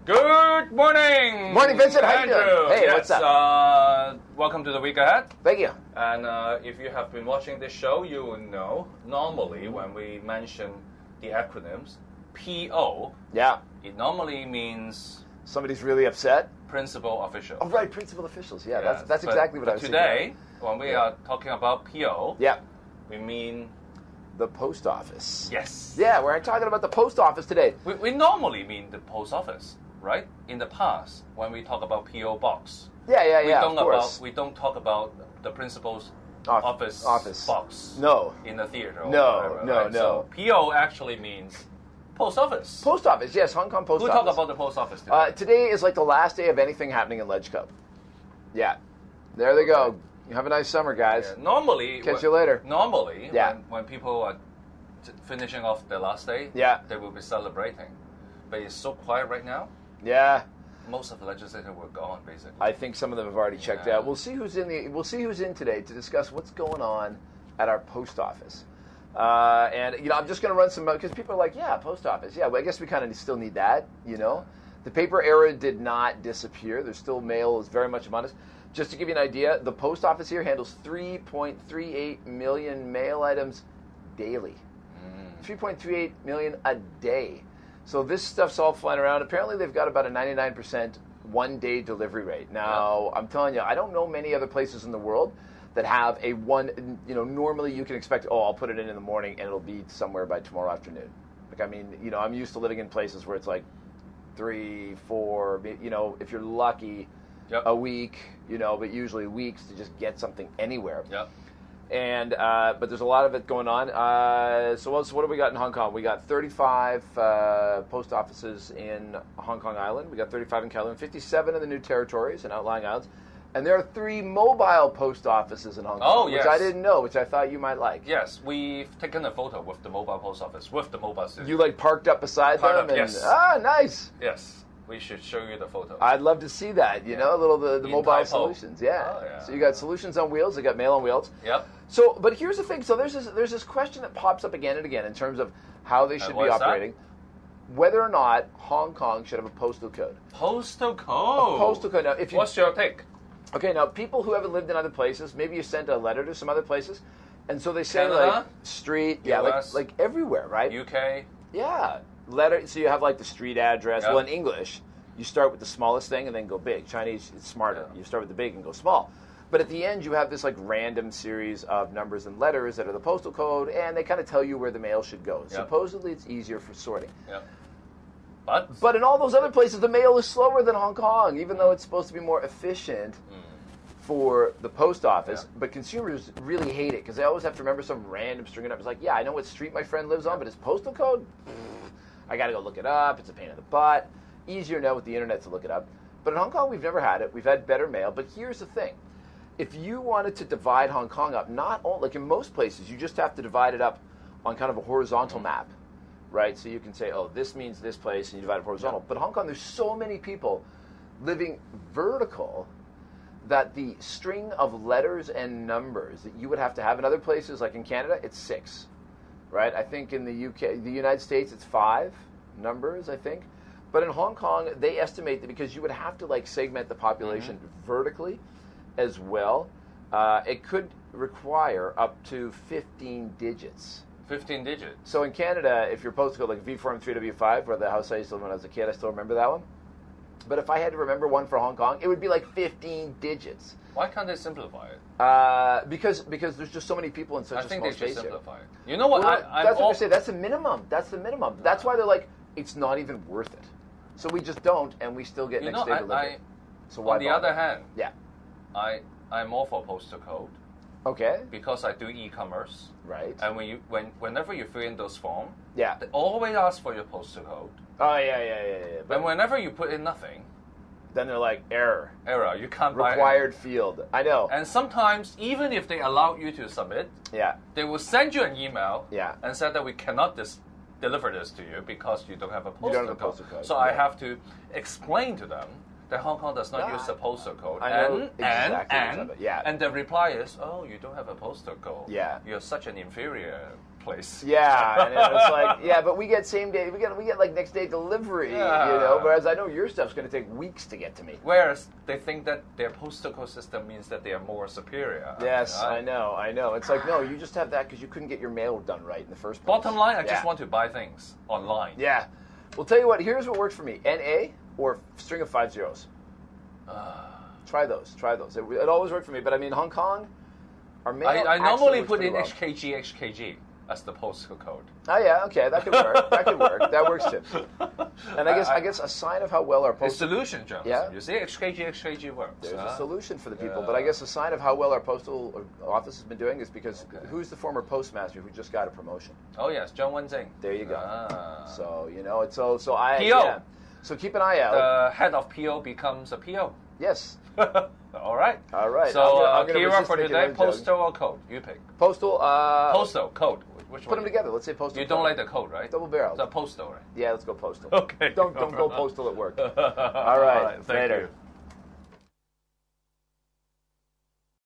Good morning! Morning, Vincent. How Andrew. you doing? Hey, yes, what's up? Welcome to the week ahead. Thank you. And if you have been watching this show, you will know, normally when we mention the acronyms, PO, Yeah. it normally means Somebody's really upset. principal official. Oh, right, principal officials. Yeah, Yes, that's exactly what I was today, thinking. when we are talking about PO, Yeah. we mean... The post office. Yes. Yeah, we're talking about the post office today. We normally mean the post office, right? In the past, when we talk about PO box. Yeah, of course. We don't talk about the principal's Office box. No. In the theater. Or No, whatever, no, right? no. So PO actually means post office. Post office, yes, Hong Kong post We'll office. talk about the post office today. Today is like the last day of anything happening in Ledge Cove. Yeah. There they go. You have a nice summer, guys. Yeah, normally... Catch you later. Normally, Yeah. when people are finishing off the last day, Yeah. they will be celebrating. But it's so quiet right now. Yeah. Most of the legislators were gone, basically. I think some of them have already checked Yeah. out. We'll see who's in today to discuss what's going on at our post office. And I'm just going to run some because people are like, yeah, post office. Yeah, well, I guess we kind of still need that. The paper era did not disappear. There's still mail is very much among us. Just to give you an idea, the post office here handles 3.38 million mail items daily. 3.38 million a day. So this stuff's all flying around. Apparently they've got about a 99% one-day delivery rate. Now, I'm telling you, I don't know many other places in the world that have a one, normally you can expect, I'll put it in the morning and it'll be somewhere by tomorrow afternoon. I'm used to living in places where it's like 3, 4, if you're lucky, a week, but usually weeks to just get something anywhere. Yep. And but there's a lot of it going on. So what do we got in Hong Kong? We got 35 post offices in Hong Kong Island. We got 35 in Kowloon, 57 in the new territories and outlying islands. And there are 3 mobile post offices in Hong Kong, which I didn't know, which I thought you might like. Yes, we've taken a photo with the mobile post office, with the mobile studio. You parked up beside them? Yes. Ah, nice. Yes. We should show you the photos. I'd love to see that, the mobile solutions. Yeah. Oh, yeah. So you got solutions on wheels, you got mail on wheels. Yep. So, but here's the thing. So there's this question that pops up again and again in terms of how they should be operating. Whether or not Hong Kong should have a postal code. Postal code? A postal code. Now, what's your take? Okay, now people who haven't lived in other places, maybe you sent a letter to some other places, and so they say Canada? Street, US, like everywhere, right? UK. Yeah. Letter, so you have the street address. Yep. Well, in English, you start with the smallest thing and then go big. Chinese, it's smarter. Yeah. You start with the big and go small. But at the end, you have this random series of numbers and letters that are the postal code, and they kind of tell you where the mail should go. Yep. Supposedly, it's easier for sorting. Yep. But in all those other places, the mail is slower than Hong Kong, even though it's supposed to be more efficient for the post office. Yeah. But consumers really hate it because they always have to remember some random string of numbers. Like, yeah, I know what street my friend lives on, but his postal code, I got to go look it up. It's a pain in the butt. Easier now with the internet to look it up. But in Hong Kong, we've never had it. We've had better mail. But here's the thing. If you wanted to divide Hong Kong up, not all, like in most places, you just have to divide it up on kind of a horizontal map, right? So you can say, this means this place, and you divide it horizontal. But Hong Kong, there's so many people living vertical that the string of letters and numbers that you would have to have in other places, like in Canada, it's 6, right? I think in the UK, the United States, it's 5 numbers, I think. But in Hong Kong, they estimate that because you would have to segment the population vertically as well, it could require up to 15 digits. 15 digits. So in Canada, if your postal code V4M3W5, where the house I used to live when I was a kid, I still remember that one. But if I had to remember one for Hong Kong, it would be 15 digits. Why can't they simplify it? Because there's just so many people in such a small space. I think they should simplify it. You know what? Well, that's what they say. That's the minimum. That's the minimum. That's why they're it's not even worth it. So we just don't, and we still get next day delivery. So why on the other hand, I'm all for postal code. Okay. Because I do e-commerce. Right. And whenever you fill in those forms, they always ask for your postal code. Oh, yeah. But whenever you put in nothing, then they're like, error. Error, you can't buy required field. I know. And sometimes, even if they allow you to submit, they will send you an email and say that we cannot deliver this to you because you don't have a postal code. So I have to explain to them that Hong Kong does not use the postal code. And the reply is, oh, you don't have a postal code. Yeah. You're such an inferior place. Yeah, and it was like, yeah, but we get same day, we get like next day delivery, you know. Whereas I know your stuff's going to take weeks to get to me. Whereas they think that their postal code system means that they are more superior. Yes, I know. It's like, no, you just have that because you couldn't get your mail done right in the first place. Bottom line, I just want to buy things online. Yeah. Well, tell you what, here's what works for me. NA or string of 5 zeros. Try those. It always worked for me. But I mean, Hong Kong, our mail I normally put in well. HKG as the postal code. Oh yeah, okay, that could work. That works too. And I guess a sign of how well our postal... It's solution journalism. Yeah. You see, HKG works. There's a solution for the people, but I guess a sign of how well our postal office has been doing is because who's the former postmaster who just got a promotion? Oh yes, Zhang Wenjing. There you go. So you know, it's so I. PO. Yeah. So keep an eye out. The head of PO becomes a PO. Yes. All right. So I'm keyword for today: postal or code? You pick. Postal. Postal code. Which Put one? them together. Let's say postal. You don't like the code, right? Double barrel. It's a postal, right? Yeah, let's go postal. Okay. Don't go postal at work. All right. Thank you.